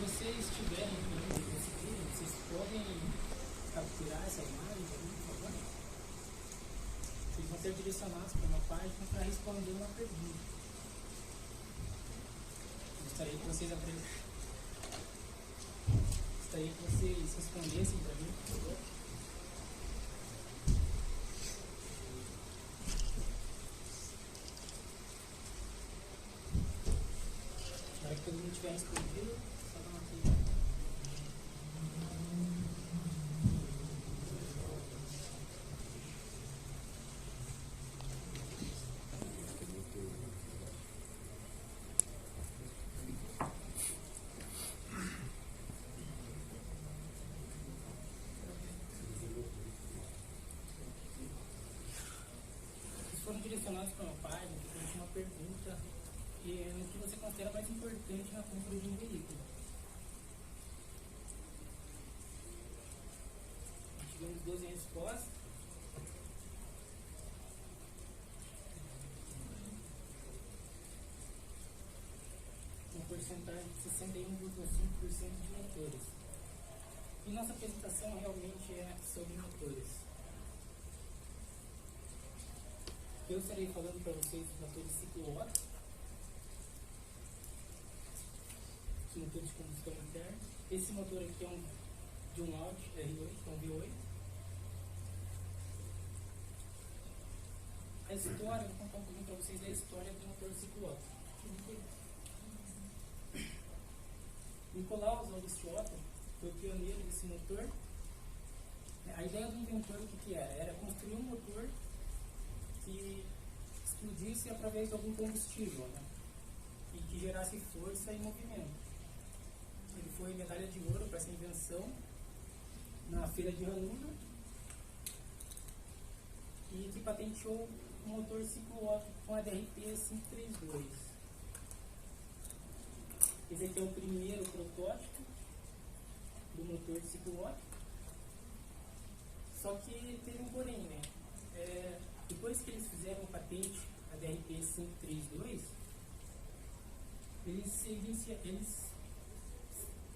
vocês tiverem conseguirem, vocês podem capturar essa imagem para mim, por favor? Vocês vão ser direcionados para uma página para responder uma pergunta. Gostaria que vocês respondessem para mim, por favor. Na hora que todo mundo tiver respondido, só dá uma clique. Foram direcionados para uma página que tem uma pergunta no que você considera mais importante na compra de um veículo. Tivemos 12 respostas. Uma porcentagem de 61,5% de motores. E nossa apresentação realmente é sobre motores. Eu estarei falando para vocês dos motores ciclo Otto, que motor de combustão interna. Esse motor aqui é de um Audi R8, é um V8. A história, eu vou contar um pouquinho para vocês da história do motor ciclo Otto. Nicolaus August Otto foi o pioneiro desse motor. A ideia do inventor, o que era? Era construir um motor que explodisse através de algum combustível, né? E que gerasse força e movimento. Ele foi medalha de ouro para essa invenção na feira de Hannover e que patenteou o motor ciclo Otto com a DRT 532. Esse aqui é o primeiro protótipo do motor ciclo Otto. Só que teve um porém, né? Depois que eles fizeram a patente, a DRT 532, eles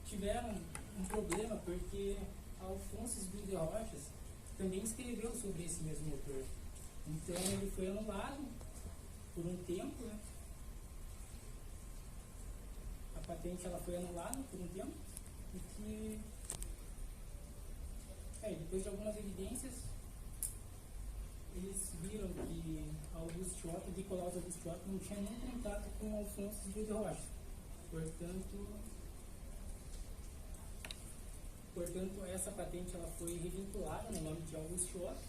tiveram um problema porque Alphonse Esbrio de Rochas também escreveu sobre esse mesmo motor. Então ele foi anulado por um tempo, né? A patente ela foi anulada por um tempo e que depois de algumas evidências eles viram que Auguste Otto, Nicolaus Auguste Otto, não tinha nenhum contato com Alphonse Esbrio de Rochas. Portanto, essa patente ela foi revinculada no nome de Auguste Otto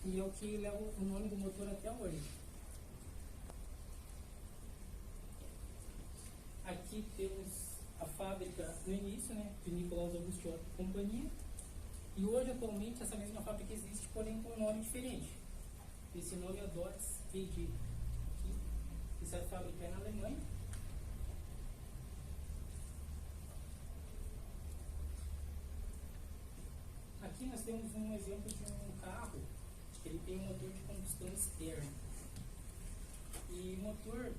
e é o que leva o nome do motor até hoje. Aqui temos a fábrica no início, né, de Nicolaus Auguste Otto e companhia. E hoje, atualmente, essa mesma fábrica existe, porém com um nome diferente. Esse nome é Dodge AG. Essa fábrica é na Alemanha. Aqui nós temos um exemplo de um carro que ele tem um motor de combustão externa. E o motor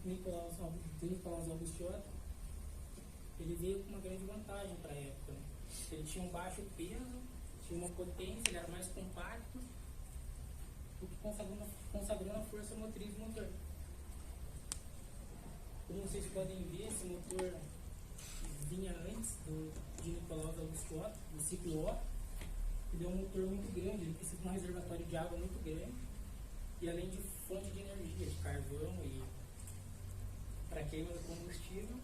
Nicolaus Auguste Otto, ele veio com uma grande vantagem para a época, né? Ele tinha um baixo peso, tinha uma potência, ele era mais compacto, o que consagrou a força motriz do motor. Como vocês podem ver, esse motor vinha antes de Nicolaus Auguste Otto, do ciclo Otto. Ele é um motor muito grande, ele precisa de um reservatório de água muito grande, e além de fonte de energia, de carvão e para queima do combustível.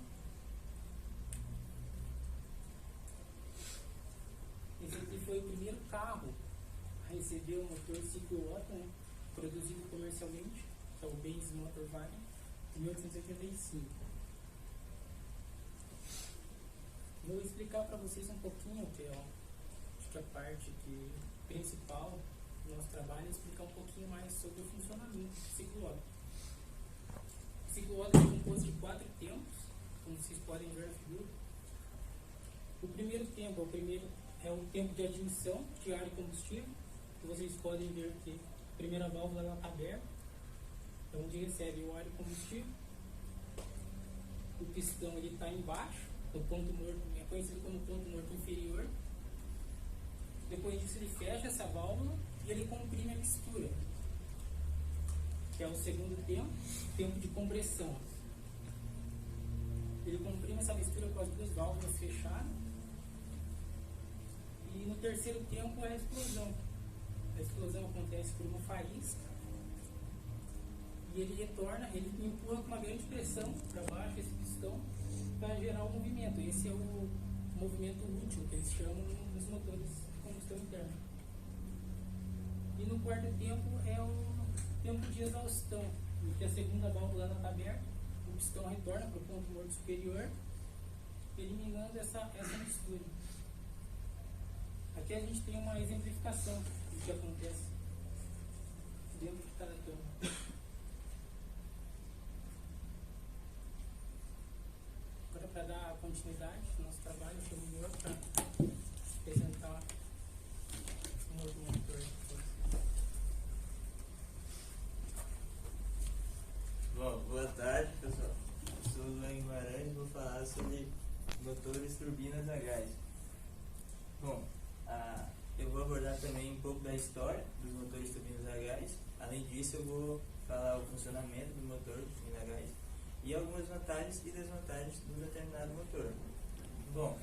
Esse aqui foi o primeiro carro a receber o motor ciclo Otto, né, produzido comercialmente, que é o Benz Motorwagen, em 1885. Vou explicar para vocês um pouquinho, que acho que a parte principal do nosso trabalho é explicar um pouquinho mais sobre o funcionamento do ciclo Otto. O ciclo Otto é composto de 4 tempos, como vocês podem ver na figura. O primeiro tempo é o tempo de admissão de ar e combustível, que vocês podem ver que a primeira válvula está aberta, é onde recebe o ar e combustível. o pistão está embaixo, no ponto morto, é conhecido como ponto morto inferior. Depois disso ele fecha essa válvula e ele comprime a mistura, que é o segundo tempo de compressão. Ele comprime essa mistura com as duas válvulas fechadas. E no terceiro tempo é a explosão. A explosão acontece por uma faísca e ele retorna, ele empurra com uma grande pressão para baixo esse pistão para gerar o movimento. Esse é o movimento útil que eles chamam nos motores de combustão interna. E no quarto tempo é o tempo de exaustão, em que a segunda válvula está aberta, o pistão retorna para o ponto morto superior, eliminando essa mistura. Aqui a gente tem uma exemplificação do que acontece dentro de cada câmara. Agora, para dar continuidade ao nosso trabalho, eu chamo o Mioto para apresentar um outro motor. Bom, boa tarde, pessoal. Eu sou o Luan Guimarães e vou falar sobre motores turbinas a gás. Bom, eu vou abordar também um pouco da história dos motores turbinas a gás. Além disso, eu vou falar o funcionamento do motor turbina a gás e algumas vantagens e desvantagens do determinado motor. Bom,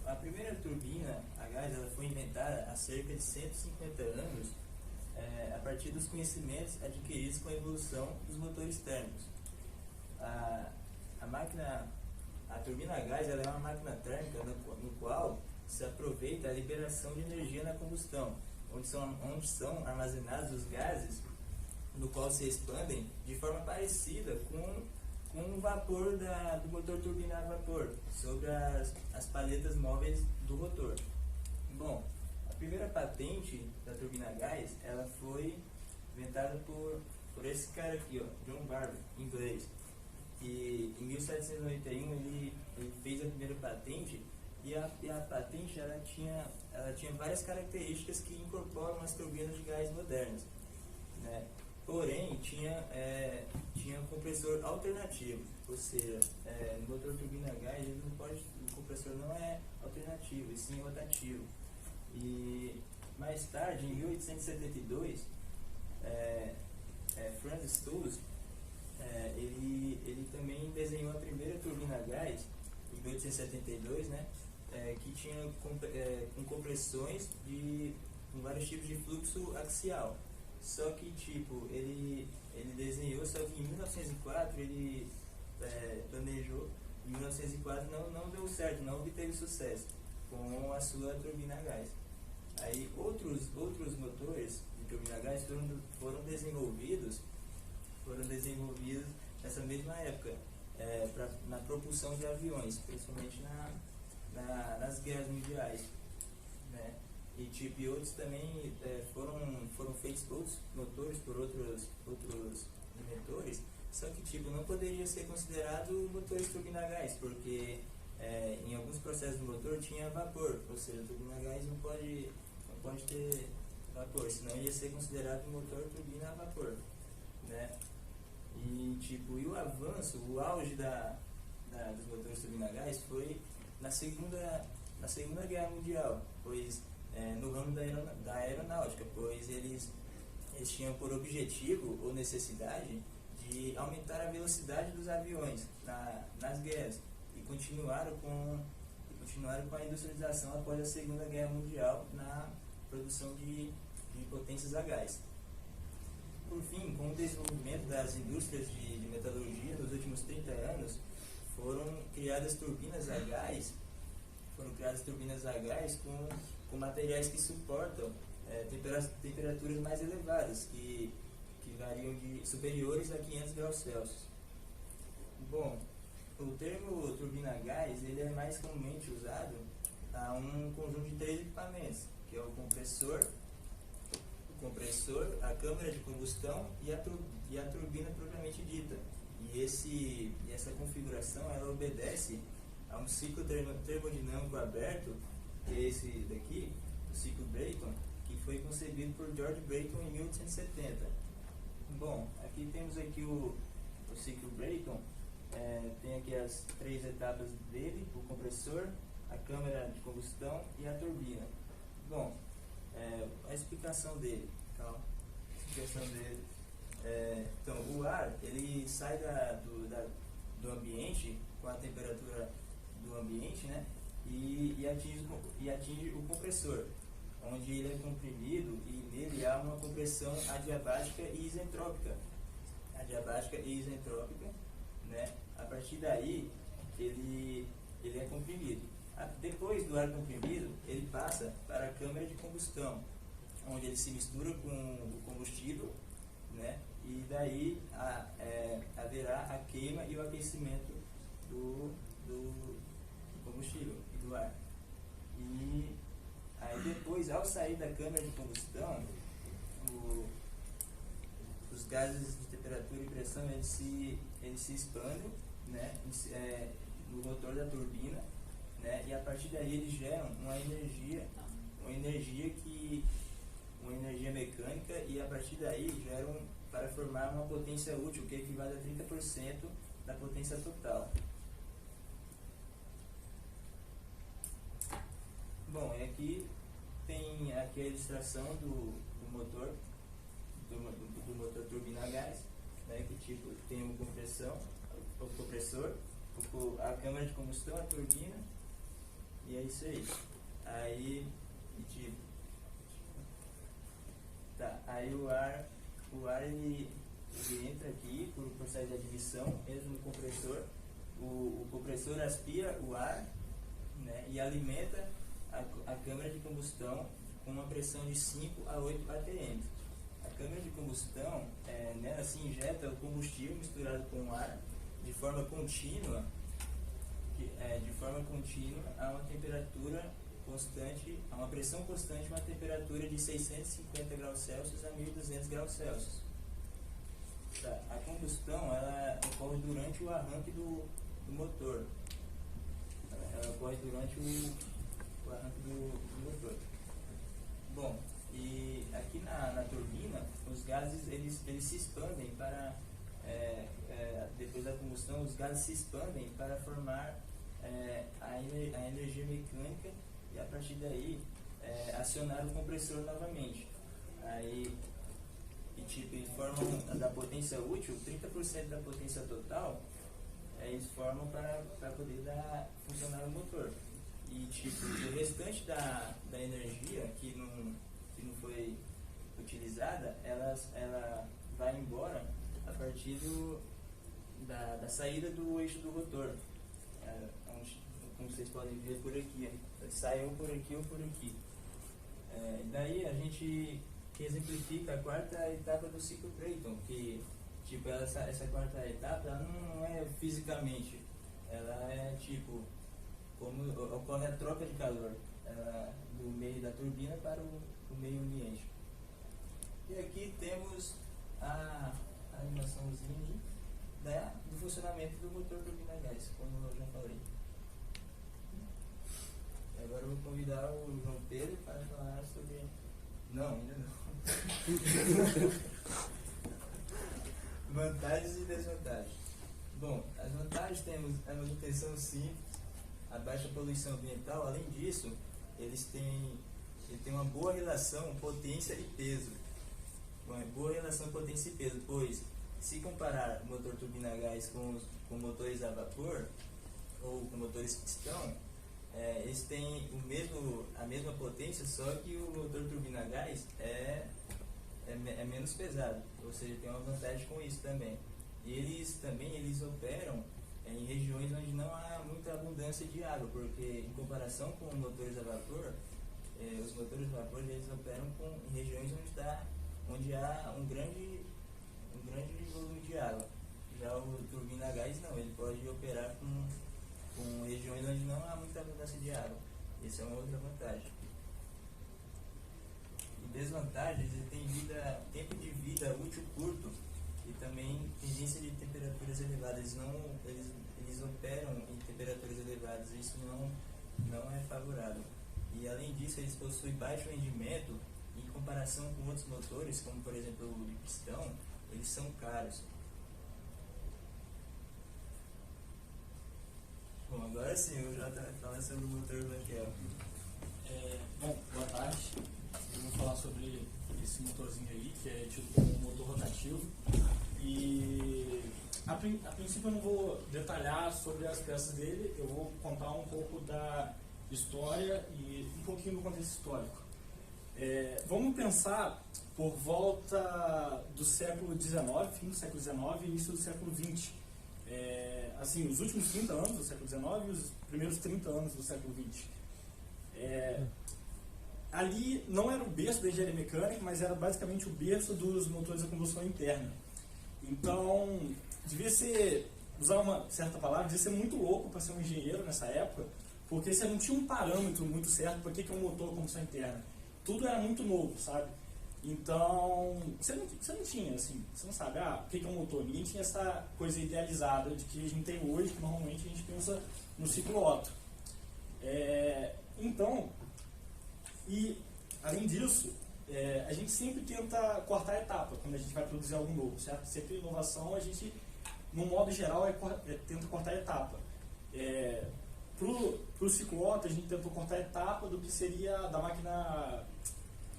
a primeira turbina a gás ela foi inventada há cerca de 150 anos a partir dos conhecimentos adquiridos com a evolução dos motores térmicos. A turbina a gás ela é uma máquina térmica no qual se aproveita a liberação de energia na combustão, onde são armazenados os gases, no qual se expandem de forma parecida com o vapor do motor turbina a vapor, sobre as paletas móveis do rotor. Bom, a primeira patente da turbina a gás, ela foi inventada por esse cara aqui, ó, John Barber, inglês. E em 1791 ele fez a primeira patente. E a patente ela tinha várias características que incorporam as turbinas de gás modernas, né? Porém, tinha um compressor alternativo, ou seja, no motor turbina a gás o compressor não é alternativo, e sim rotativo. E mais tarde, em 1872, Franz Stolz ele também desenhou a primeira turbina a gás, em 1872, né? Que tinha com compressões com vários tipos de fluxo axial. Só que ele desenhou, só que em 1904 ele planejou, em 1904 não deu certo, não obteve sucesso com a sua turbina a gás. Aí outros motores de turbina a gás foram desenvolvidos nessa mesma época, na propulsão de aviões, principalmente nas guerras mundiais, né? E outros também foram feitos outros motores por outros inventores, só que não poderia ser considerado motores turbina a gás, porque em alguns processos do motor tinha vapor, ou seja, a turbina a gás não pode ter vapor, senão ia ser considerado motor turbina a vapor, né? E o avanço, o auge dos motores turbina a gás foi na segunda Guerra Mundial, pois no ramo da aeronáutica, pois eles tinham por objetivo ou necessidade de aumentar a velocidade dos aviões nas guerras e continuaram com a industrialização após a Segunda Guerra Mundial na produção de potências a gás. Por fim, com o desenvolvimento das indústrias de metalurgia nos últimos 30 anos, foram criadas turbinas a gás com materiais que suportam temperaturas mais elevadas, que variam superiores a 500 graus Celsius. Bom, o termo turbina a gás ele é mais comumente usado a um conjunto de 3 equipamentos, que é o compressor, a câmara de combustão e a turbina propriamente dita. E essa configuração ela obedece a um ciclo termodinâmico aberto, que é esse daqui, o ciclo Brayton, que foi concebido por George Brayton em 1870. Bom, aqui temos o ciclo Brayton, tem aqui as 3 etapas dele: o compressor, a câmara de combustão e a turbina. Bom, a explicação dele. Então, então, o ar ele sai do ambiente com a temperatura do ambiente, né? E atinge o compressor, onde ele é comprimido e nele há uma compressão adiabática e isentrópica. Né? A partir daí ele é comprimido. Depois do ar comprimido, ele passa para a câmara de combustão, onde ele se mistura com o combustível, né? E daí haverá a queima e o aquecimento do combustível e do ar. E aí depois, ao sair da câmara de combustão, os gases de temperatura e pressão eles se expandem, né? No motor da turbina, né? E a partir daí eles geram uma energia mecânica, e a partir daí geram para formar uma potência útil que equivale a 30% da potência total. Bom, e aqui tem a ilustração do motor turbina a gás, né, que tipo tem o compressor, a câmara de combustão, a turbina, e é isso aí. Aí o ar ele entra aqui por processo de admissão, mesmo no compressor. O compressor aspira o ar, né, e alimenta a câmara de combustão com uma pressão de 5 a 8 atm. A câmara de combustão, nela se injeta o combustível misturado com o ar de forma contínua, a uma temperatura constante, a uma pressão constante, uma temperatura de 650 graus Celsius a 1200 graus Celsius. A combustão ela ocorre durante o arranque do motor. Ela ocorre durante o arranque do motor. Bom, e aqui na turbina, os gases eles se expandem para, depois da combustão, os gases se expandem para formar a energia mecânica, e a partir daí acionar o compressor novamente. Aí, eles formam da potência útil, 30% da potência total, eles formam para poder funcionar o motor. E o restante da energia que não foi utilizada, ela vai embora a partir da saída do eixo do rotor. Como vocês podem ver por aqui, sai ou por aqui ou por aqui. Daí a gente exemplifica a quarta etapa do ciclo Brayton, que essa quarta etapa ela não é fisicamente, ela é como ocorre a troca de calor do meio da turbina para o meio ambiente. E aqui temos a animaçãozinha do funcionamento do motor turbina a gás, como eu já falei. Agora eu vou convidar o João Pedro para falar sobre... Não, ainda não. Vantagens e desvantagens. Bom, as vantagens temos a manutenção simples, a baixa poluição ambiental. Além disso, ele tem uma boa relação potência e peso. Boa relação potência e peso, pois se comparar o motor turbina a gás com motores a vapor ou com motores pistão, eles têm a mesma potência, só que o motor turbina a gás é menos pesado, ou seja, tem uma vantagem com isso também. E eles operam em regiões onde não há muita abundância de água, porque em comparação com motores a vapor, os motores a vapor eles operam em regiões onde há um grande volume de água. Já o turbina a gás não, ele pode operar com regiões onde não há muita abundância de água. Essa é uma outra vantagem. E desvantagens, ele tem tempo de vida útil curto e também tendência de temperaturas elevadas. Eles operam em temperaturas elevadas, isso não é favorável. E além disso, eles possuem baixo rendimento em comparação com outros motores, como por exemplo o de pistão, eles são caros. Agora sim, o Jota vai falar sobre o motor Vankel. Bom, boa tarde. Eu vou falar sobre esse motorzinho aí, que é tido como motor rotativo. E a princípio eu não vou detalhar sobre as peças dele, eu vou contar um pouco da história e um pouquinho do contexto histórico. Vamos pensar por volta do século XIX, fim do século XIX e início do século XX. Assim, os últimos 30 anos do século XIX e os primeiros 30 anos do século XX. Ali não era o berço da engenharia mecânica, mas era basicamente o berço dos motores a combustão interna. Então, devia ser, usar uma certa palavra, devia ser muito louco para ser um engenheiro nessa época, porque você não tinha um parâmetro muito certo para que é um motor a combustão interna. Tudo era muito novo, sabe? Então, você não tinha, assim, você não sabe, o que é um motor? Ninguém tinha essa coisa idealizada de que a gente tem hoje, que normalmente a gente pensa no ciclo Otto. Então, e além disso, a gente sempre tenta cortar a etapa quando a gente vai produzir algo novo, certo? Sempre inovação, a gente, no modo geral, tenta cortar a etapa. Pro ciclo Otto, a gente tentou cortar a etapa do que seria da máquina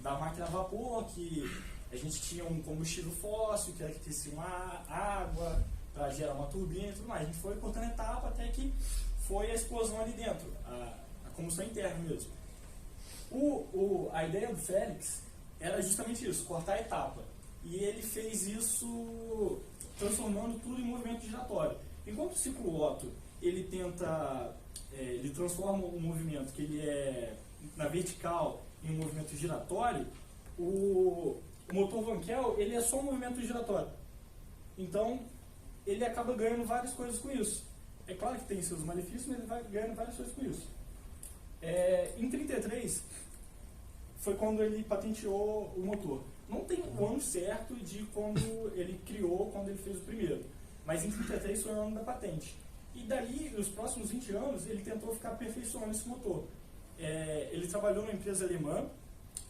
a vapor, que a gente tinha um combustível fóssil, que era que aquecia uma água para gerar uma turbina e tudo mais. A gente foi cortando a etapa até que foi a explosão ali dentro, a combustão interna mesmo. A ideia do Félix era justamente isso, cortar a etapa. E ele fez isso transformando tudo em movimento giratório. Enquanto o ciclo Otto, ele transforma um movimento que ele é na vertical em um movimento giratório, o motor Vankel, ele é só um movimento giratório. Então, ele acaba ganhando várias coisas com isso. É claro que tem seus malefícios, mas ele vai ganhando várias coisas com isso. Em 1933, foi quando ele patenteou o motor. Não tem o ano certo de quando ele criou, quando ele fez o primeiro. Mas em 1933 foi o ano da patente. E daí, nos próximos 20 anos, ele tentou ficar aperfeiçoando esse motor. Ele trabalhou numa empresa alemã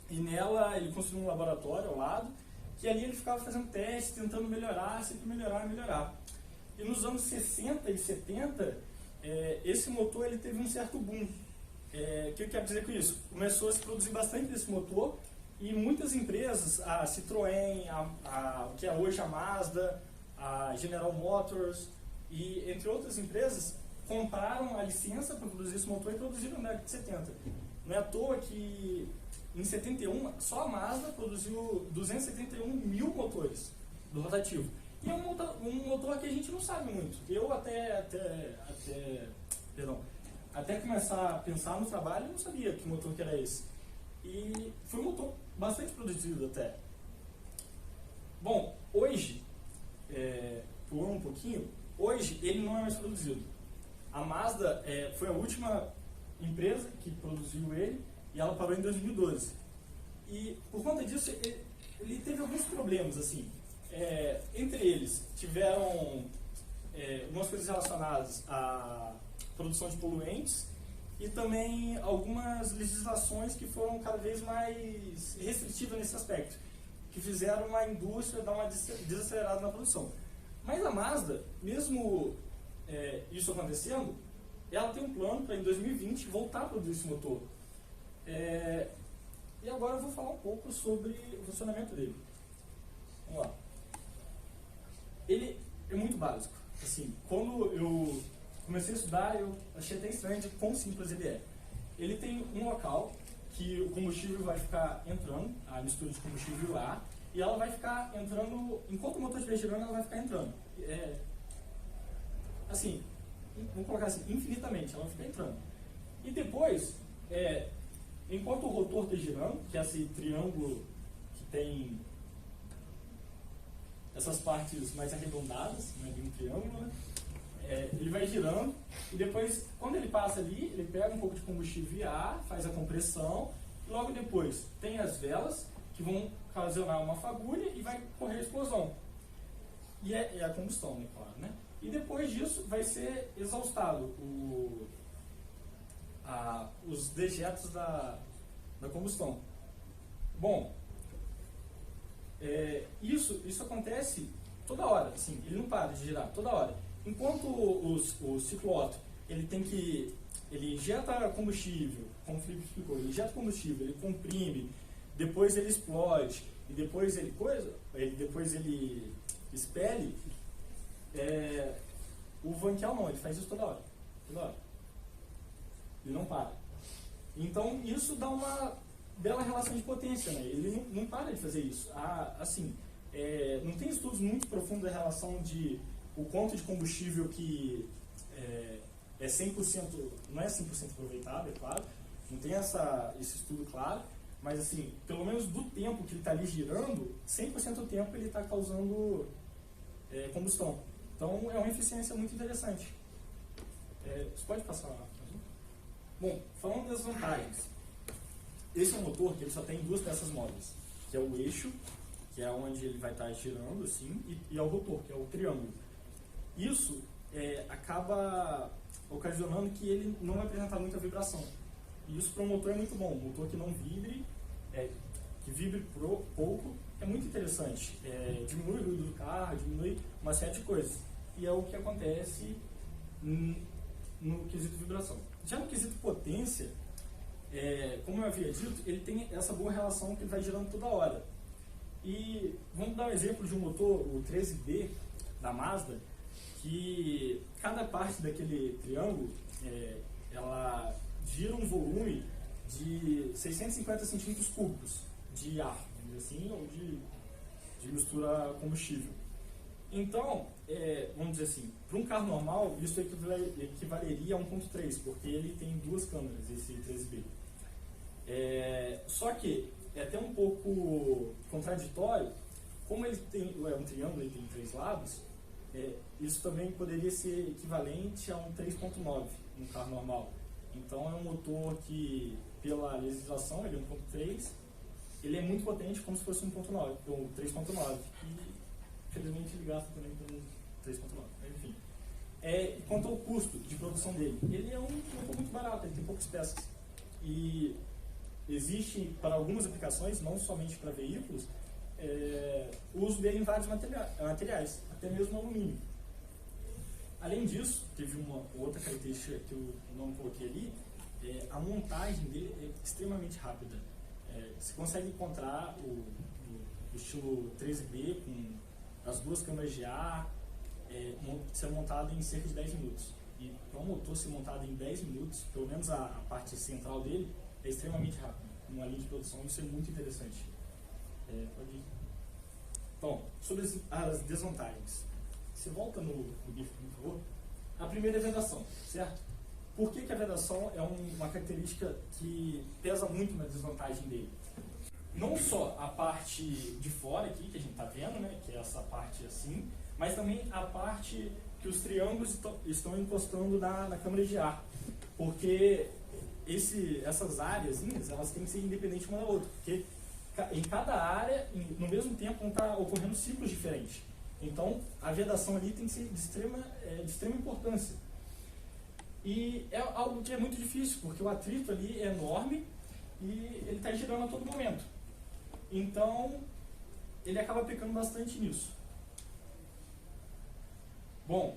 e nela ele construiu um laboratório ao lado, que ali ele ficava fazendo testes, tentando melhorar, sempre melhorar. E nos anos 60 e 70, esse motor ele teve um certo boom. O que eu quero dizer com isso? Começou a se produzir bastante desse motor e muitas empresas, a Citroën, o que é hoje a Mazda, a General Motors e entre outras empresas, compraram a licença para produzir esse motor e produziram na década de 70. Não é à toa que em 71 só a Mazda produziu 271 mil motores do rotativo. E é um motor que a gente não sabe muito. Eu até começar a pensar no trabalho, eu não sabia que motor que era esse. E foi um motor bastante produzido até. Bom, hoje, pulando um pouquinho, hoje ele não é mais produzido. A Mazda foi a última empresa que produziu ele e ela parou em 2012. E por conta disso, ele teve alguns problemas, assim. Entre eles, tiveram algumas coisas relacionadas à produção de poluentes e também algumas legislações que foram cada vez mais restritivas nesse aspecto, que fizeram a indústria dar uma desacelerada na produção. Mas a Mazda, mesmo isso acontecendo, ela tem um plano para em 2020 voltar a produzir esse motor. E agora eu vou falar um pouco sobre o funcionamento dele. Vamos lá. Ele é muito básico. Assim, quando eu comecei a estudar, eu achei até estranho de quão simples ele é. Ele tem um local que o combustível vai ficar entrando, a mistura de combustível e ar, e ela vai ficar entrando, enquanto o motor estiver girando, ela vai ficar entrando. Assim, vamos colocar assim, infinitamente, ela vai ficar entrando. E depois, enquanto o rotor está girando, que é esse triângulo que tem essas partes mais arredondadas, né, de um triângulo, né? Ele vai girando e depois, quando ele passa ali, ele pega um pouco de combustível e ar, faz a compressão, e logo depois tem as velas que vão ocasionar uma fagulha e vai correr a explosão. E é a combustão, né, claro, né? E depois disso vai ser exaustado os dejetos da combustão. Bom, isso acontece toda hora, assim, ele não para de girar, toda hora. Enquanto o ciclo Otto, ele tem que ele injeta combustível, como o Felipe explicou, ele injeta combustível, ele comprime, depois ele explode, e depois ele expele, o Vankel não, ele faz isso toda hora. Ele não para. Então isso dá uma bela relação de potência, né? Ele não para de fazer isso. Não tem estudos muito profundos da relação de o quanto de combustível que é 100%, não é 100% aproveitado, é claro, não tem esse estudo claro, mas assim, pelo menos do tempo que ele está ali girando, 100% do tempo ele está causando combustão. Então é uma eficiência muito interessante. Você pode passar lá? Bom, falando das vantagens, esse é um motor que ele só tem duas peças móveis, que é o eixo, que é onde ele vai estar girando assim, e é o rotor, que é o triângulo. Isso acaba ocasionando que ele não vai apresentar muita vibração. E isso para um motor é muito bom. Um motor que não vibre, que vibre pouco, é muito interessante. Diminui o ruído do carro, diminui uma série de coisas. E é o que acontece no quesito vibração. Já no quesito potência, como eu havia dito, ele tem essa boa relação que ele vai girando toda hora. E vamos dar um exemplo de um motor, o 13B da Mazda, que cada parte daquele triângulo, ela gira um volume de 650 centímetros cúbicos de ar, vamos dizer assim, ou de mistura combustível. Então, vamos dizer assim, para um carro normal, isso equivaleria a 1.3, porque ele tem duas câmeras, esse 13B. Só que é até um pouco contraditório, como ele tem um triângulo, ele tem 3 lados, isso também poderia ser equivalente a um 3.9 num carro normal. Então é um motor que, pela legislação, ele é 1.3, ele é muito potente como se fosse um 1.9, ou 3.9, e infelizmente ele gasta também com 3.9, enfim. Quanto ao custo de produção dele, ele é um motor muito barato, ele tem poucas peças. E existe para algumas aplicações, não somente para veículos, o uso dele em vários materiais, até mesmo alumínio. Além disso, teve uma outra característica que eu não coloquei ali, a montagem dele é extremamente rápida. Você consegue encontrar o estilo 13B com as duas câmaras de ar, ser montado em cerca de 10 minutos. E para um motor ser montado em 10 minutos, pelo menos a parte central dele, é extremamente rápido. Uma linha de produção, isso é muito interessante. Pode ir. Bom, sobre as desvantagens. Você volta no GIF, por favor. A primeira é a vedação, certo? Por que a vedação é uma característica que pesa muito na desvantagem dele? Não só a parte de fora aqui, que a gente está vendo, né, que é essa parte assim, mas também a parte que os triângulos estão encostando na câmara de ar. Porque essas áreas, elas têm que ser independentes uma da outra. Porque em cada área, no mesmo tempo, vão estar ocorrendo ciclos diferentes. Então, a vedação ali tem que ser de extrema importância. E é algo que é muito difícil, porque o atrito ali é enorme e ele está girando a todo momento. Então, ele acaba pecando bastante nisso. Bom,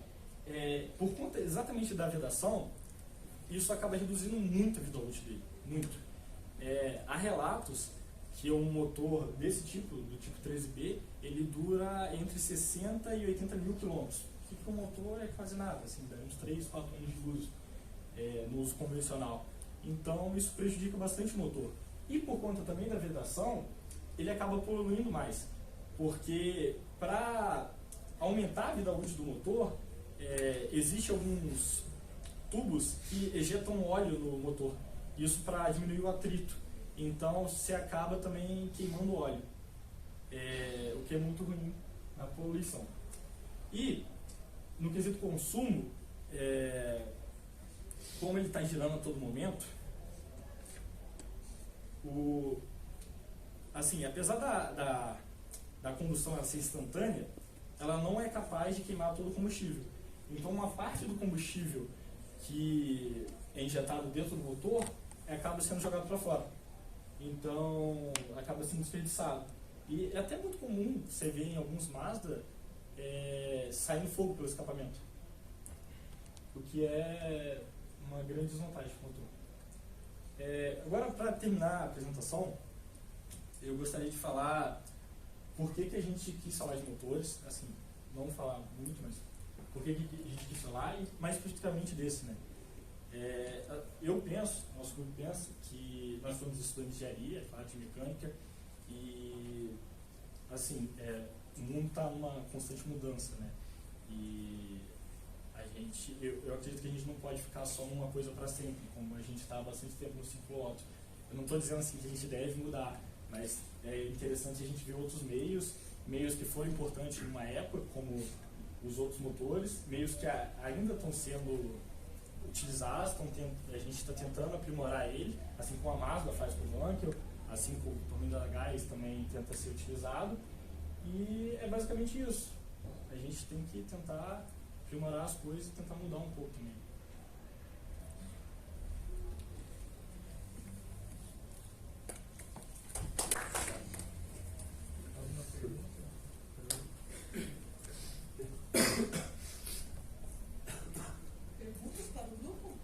por conta exatamente da vedação, isso acaba reduzindo muito a vida útil dele, muito. Há relatos que um motor desse tipo, do tipo 13B, ele dura entre 60 e 80 mil quilômetros. Que para um motor é quase nada, assim, dá uns 3, 4 anos de uso no uso convencional. Então isso prejudica bastante o motor. E por conta também da vedação, ele acaba poluindo mais. Porque para aumentar a vida útil do motor, existem alguns tubos que ejetam óleo no motor. Isso para diminuir o atrito. Então você acaba também queimando óleo, o que é muito ruim na poluição. E no quesito consumo, como ele está girando a todo momento, apesar da combustão ser instantânea, ela não é capaz de queimar todo o combustível. Então uma parte do combustível que é injetado dentro do motor acaba sendo jogado para fora. Então acaba sendo desperdiçado. E é até muito comum você ver em alguns Mazda saindo fogo pelo escapamento, o que é uma grande desvantagem para o motor. Agora, para terminar a apresentação, eu gostaria de falar por que a gente quis falar de motores, assim, não falar muito, mas por que a gente quis falar, e mais especificamente desse, né? Eu penso, nosso grupo pensa que nós somos estudantes de engenharia, de mecânica, e assim, o mundo está numa constante mudança, né? E eu acredito que a gente não pode ficar só numa coisa para sempre, como a gente está há bastante tempo no ciclo Otto. Eu não estou dizendo assim que a gente deve mudar, mas é interessante a gente ver outros meios que foram importantes numa época, como os outros motores, meios que ainda estão sendo utilizados, a gente está tentando aprimorar ele, assim como a Mazda faz com o Wankel, assim como o Tornado da Gás também tenta ser utilizado, e é basicamente isso. A gente tem que tentar aprimorar as coisas e tentar mudar um pouco também. Alguma pergunta? Perguntas para o grupo?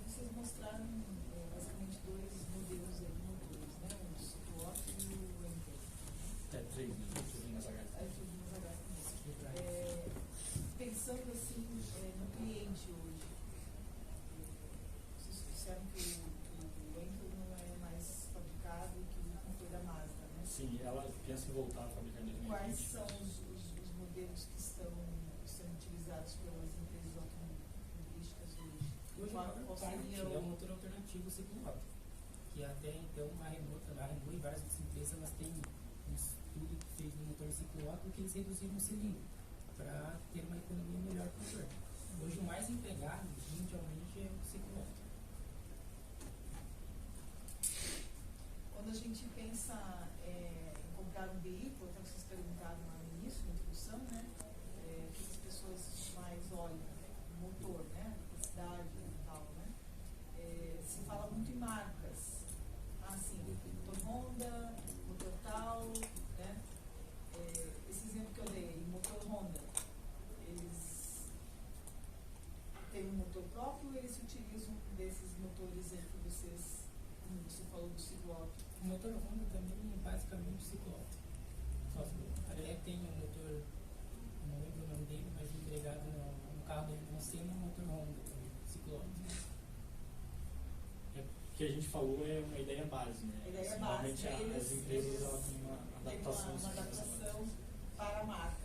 Vocês mostraram basicamente dois modelos de motores, né? O ciclo Otto e o Wankel. Três turbinas a gás. As turbinas a gás também. Pensando assim no cliente hoje, vocês disseram que o Wankel não é mais fabricado e que não foi da Mazda, né? Sim, ela pensa em voltar a fabricar em 2020. Quais são os modelos que estão sendo utilizados pelas empresas automobilísticas hoje? Hoje Qual a maior parte seria é um motor alternativo ciclo Otto, que até então a Renault e várias outras empresas elas têm um estudo feito no motor ciclo Otto que eles reduziram o cilindro para ter uma economia melhor para o motor. Hoje o mais empregado mundialmente é o ciclo Otto. Quando a gente pensa em comprar um veículo, até vocês perguntaram lá no início, na introdução, né? O que as pessoas mais olham? O motor, né? A cidade e tal, né? Se fala muito em marcas. Assim, motor Honda, motor tal, né? Esse exemplo que eu dei, motor Honda, eles têm um motor próprio ou eles utilizam desses motores aí que vocês, como você falou do ciclo Otto? O motor Honda também é basicamente ciclo Otto. Até tem um motor, não lembro o nome dele, mas empregado no carro da Ayrton Senna, um motor Honda também, ciclo Otto. O que a gente falou é uma ideia base, né? A ideia Normalmente base, as empresas elas têm uma Tem adaptação. uma adaptação para a marca.